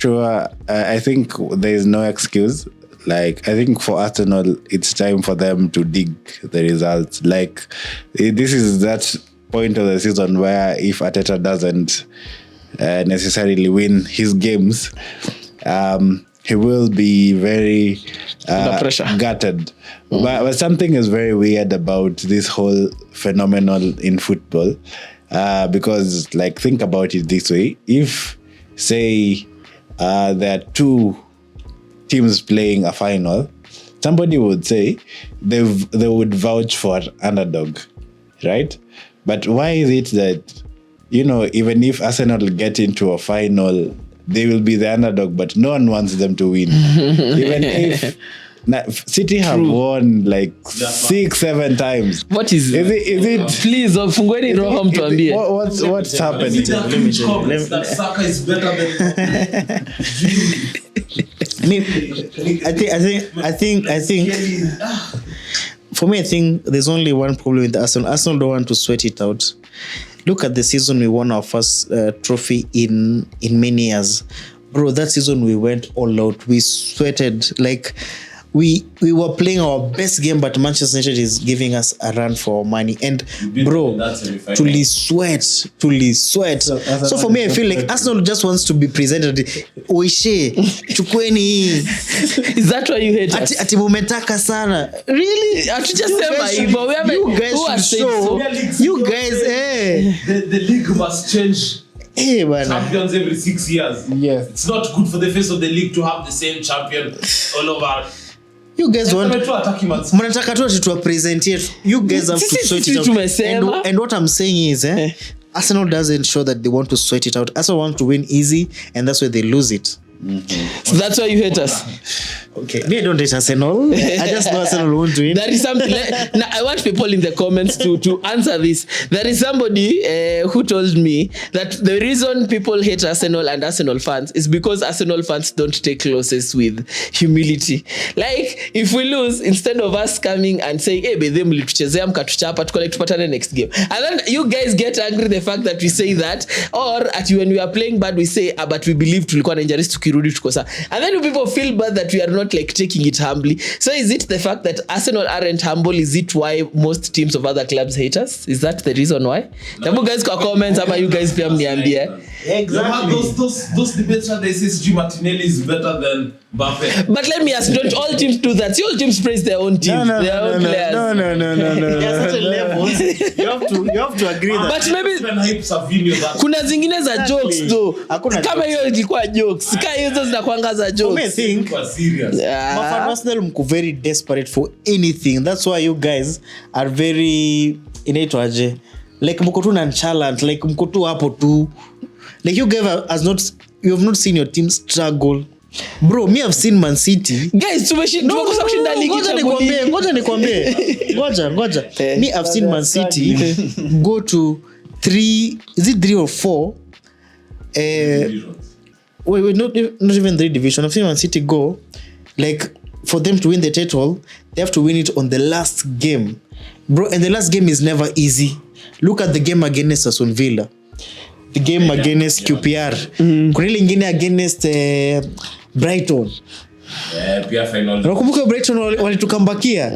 Sure, I think there is no excuse. Like, I think for Arsenal, it's time for them to dig the results. Like, this is that point of the season where if Arteta doesn't necessarily win his games, he will be very gutted. But something is very weird about this whole phenomenon in football, because, like, think about it this way. If, say, there are two teams playing a final, somebody would say they would vouch for underdog, right? But why is it that, even if Arsenal get into a final, they will be the underdog, but no one wants them to win? Even if City have won like 6-7 times. What is it? Please, fungueni roho mtuambie. What's happened? That Saka is better than I think for me, I think there's only one problem with Arsenal. Arsenal don't want to sweat it out. Look at the season we won our first trophy in many years. Bro, that season we went all out. We sweated like we were playing our best game, but Manchester United is giving us a run for our money. And bro, truly sweat. So for me, I feel like Arsenal just wants to be presented. Oishe, chukweni. Is that why you hate us? Ati mumetaka sana. Really? You guys, the league must change. Champions every 6 years. Yes. It's not good for the face of the league to have the same champion all over. You guys want mnataka tu to present it. You guys have to sweat it out. And what I'm saying is, Arsenal doesn't show that they want to sweat it out. Arsenal want to win easy, and that's why they lose it. Mm-hmm. So that's why you hate us. Okay, me, I don't hate Arsenal. I just know Arsenal won't win. There is something. Now, I want people in the comments to answer this. There is somebody who told me that the reason people hate Arsenal and Arsenal fans is because Arsenal fans don't take losses with humility. Like, if we lose, instead of us coming and saying, "Hey, bedhe mlituchezea mkatuchapa, tukole tupatane next game," and then you guys get angry the fact that we say that, or when we are playing bad, we say, "But we believe tulikuwa na injuries tukirudi tukosa," and then people feel bad that we are not like taking it humbly. So is it the fact that Arsenal aren't humble? Is it why most teams of other clubs hate us? Is that the reason why? No. Guys got comments about you guys pia mniambie. Exactly. Those debates where they say Martinelli is better than Mbappe. But let me ask, don't all teams do that? See, all teams praise their own team, their own players. No. There are certain levels. You have to agree that. But maybe kuna zingine za jokes though. Kama hiyo ilikuwa jokes. Kama hizo zinakuanga za jokes. I think serious. Arsenal mko very desperate for anything. That's why you guys are very inaitwaje, like mko tu nonchalant, like mko tu hapo tu, like you have not seen your team struggle. Bro, me have seen Man City. Guys, tumekosa kushinda ligi. Ngoja nikwambie. Me have seen Man City go to 3 or 4 wait, not even 3 division. I've seen Man City go, like, for them to win the title, they have to win it on the last game. Bro, and the last game is never easy. Look at the game against Aston Villa. The game against QPR. Kuna ile ingine against Brighton. Pia final. Nakumbuka Brighton walitukambakia.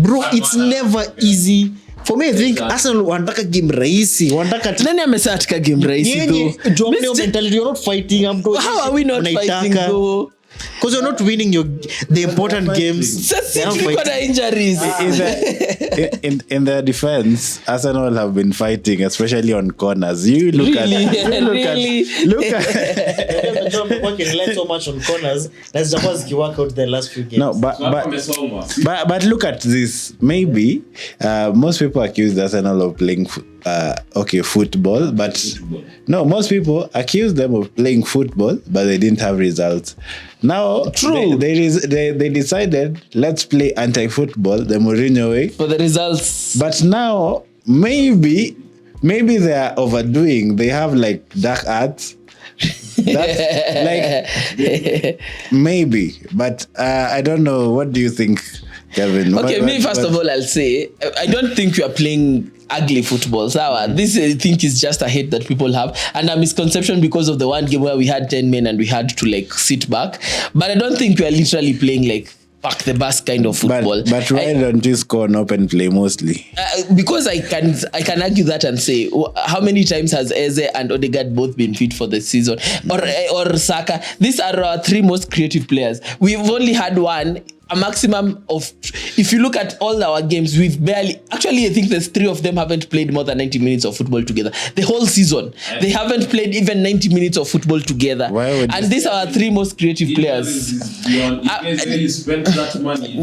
Bro, it's never easy. For me, I think Arsenal wanataka game rahisi. Nani amesema atika game rahisi though? Mentality, you're not fighting. How are we not fighting though? Because you're not winning the important games. Injuries. In their defense, Arsenal have been fighting, especially on corners. You look at so much on corners. That's just work out the last few games. No, but look at this. Maybe most people accuse Arsenal of playing football, but no, most people accuse them of playing football, but they didn't have results. Now, true. They decided, let's play anti-football the Mourinho way for the results. But now maybe they are overdoing. They have like dark arts. That's like maybe, but I don't know. What do you think? Kevin. Okay, first of all, I'll say I don't think we are playing ugly football. Sawa. This I think is just a hate that people have and a misconception because of the one game where we had 10 men and we had to like sit back. But I don't think we are literally playing like pack the bus kind of football. But why don't you score an open play mostly? Because I can argue that and say how many times has Eze and Odegaard both been fit for the season or Saka? These are our three most creative players. We've only had a maximum of, if you look at all our games, we've barely, actually I think there's 3 of them haven't played more than 90 minutes of football together. The whole season, they haven't played even 90 minutes of football together. And these are our 3 most creative players. You spent that money.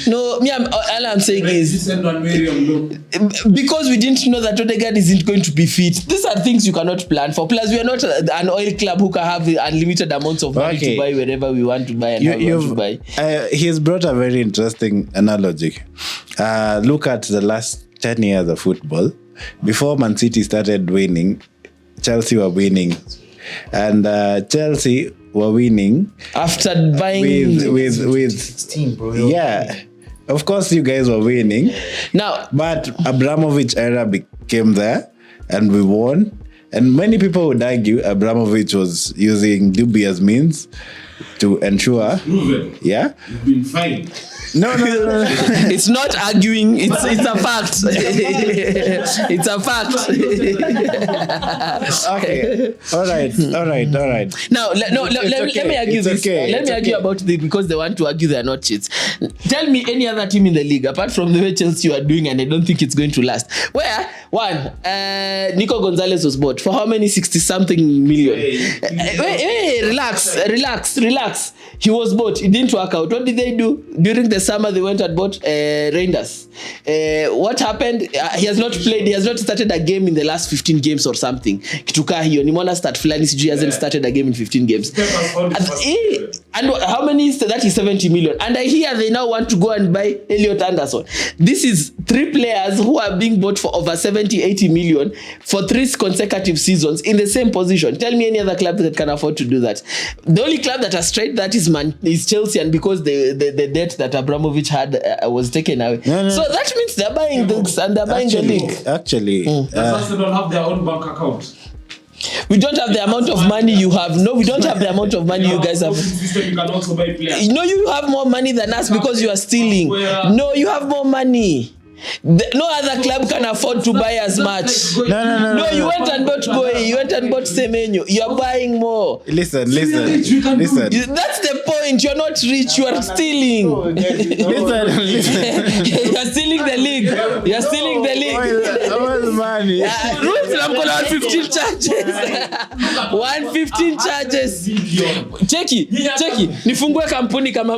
No, all I'm saying is, because we didn't know that Odegaard isn't going to be fit, these are things you cannot plan for. Plus, we are not an oil club who can have unlimited amounts of money to buy wherever we want to buy and how we want to buy. He's brought a very interesting analogy. Look at the last 10 years of football. Before Man City started winning, Chelsea were winning. And Chelsea were winning after buying with 16, bro. Yeah. Of course you guys were winning. Now, but Abramovich era became there and we won. And many people would argue Abramovich was using dubious means to ensure. Proven. Yeah. You've been fined. No. It's not arguing. It's a fact. It's a fact. Okay. All right. Now, let me argue this. Let me argue about this because they want to argue they are not cheats. Tell me any other team in the league apart from the way Chelsea are doing, and I don't think it's going to last. Where Nico Gonzalez was bought for how many 60-something million? Hey, relax. He was bought. It didn't work out. What did they do during the summer? They went and bought Reinders. What happened? He has not played. He has not started a game in the last 15 games or something. Kituka hiyo nimeona start fulani sijui hasn't started a game in 15 games. And how many is that? Is 70 million. And I hear they now want to go and buy Elliot Anderson. This is 3 players who are being bought for over 70-80 million for 3 consecutive seasons in the same position. Tell me any other club that can afford to do that. The only club that has tried that is Chelsea, and because the debt that Abramovich had was taken away. No. So that means they're buying this and they're buying the league. Actually, Does Arsenal have their own bank account? We don't have the amount of money you have. No, we don't have the amount of money you guys have. You can also buy players. No, you have more money than us because you are stealing. No, you have more money. No other club can afford to buy as much. No. You went and bought Goy. You went and bought Semenyo. You are buying more. Listen. That's the point. You're not rich. You are stealing. Listen. You're stealing the league. You're stealing the league. All money. Rules I'm going to 115 charges. 115 charges. Cheki. Nifungue kampuni kama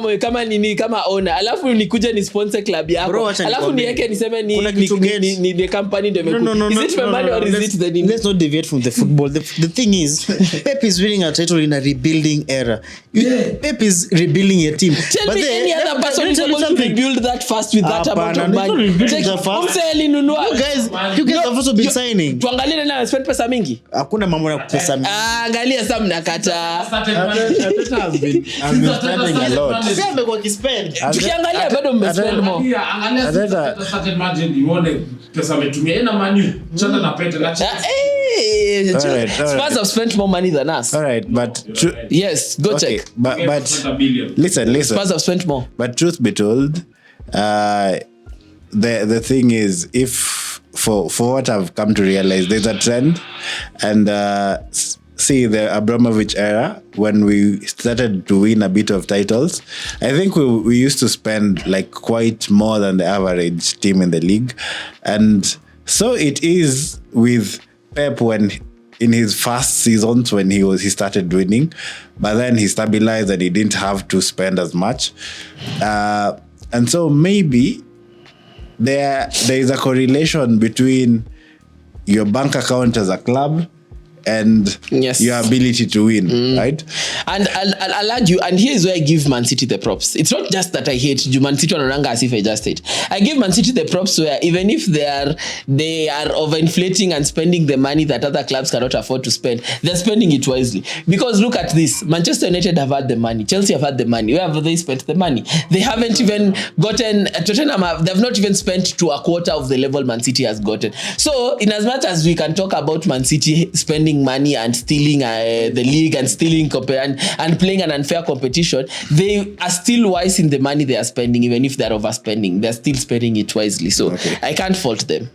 owner. Alafu nikuje ni sponsor club yako. Alafu niweke niseme ni the company ndio imekuja. Is it my money or is it the name? Let's not deviate from the football. The thing is, Pep is winning a title in a rebuilding era. Pep is rebuilding a team. Tell me any other person is able to rebuild that fast with that amount of money. You guys have also been signing. Tuangalie na spend pesa mingi. Hakuna mambo ya pesa mingi. Angalia sasa mnakata. Arteta has been spending a lot. Sasa amekuwa kispend. Tukiangalia bado mmespend more. Arteta started margin ione pesa ametumia ina manu chana na pete na Spurs have spent more money than us. All right, but yes, go check. But listen. Spurs have spent more. But truth be told, the thing is, if for what I've come to realize, there's a trend, and see the Abramovich era when we started to win a bit of titles. I think we used to spend like quite more than the average team in the league, and so it is with Pep when in his first seasons when he started winning, but then he stabilized and he didn't have to spend as much, and so maybe there is a correlation between your bank account as a club and Yes. your ability to win, right? And I'll argue, and here's where I give Man City the props. It's not just that I hate Man City on Oranga as if I just hate. I give Man City the props where even if they are overinflating and spending the money that other clubs cannot afford to spend, they're spending it wisely. Because look at this. Manchester United have had the money. Chelsea have had the money. Where have they spent the money? They haven't even gotten, Tottenham they've not even spent to a quarter of the level Man City has gotten. So in as much as we can talk about Man City spending money and stealing the league and stealing and playing an unfair competition, they are still wise in the money they are spending. Even if they're overspending, they're still spending it wisely. So I can't fault them.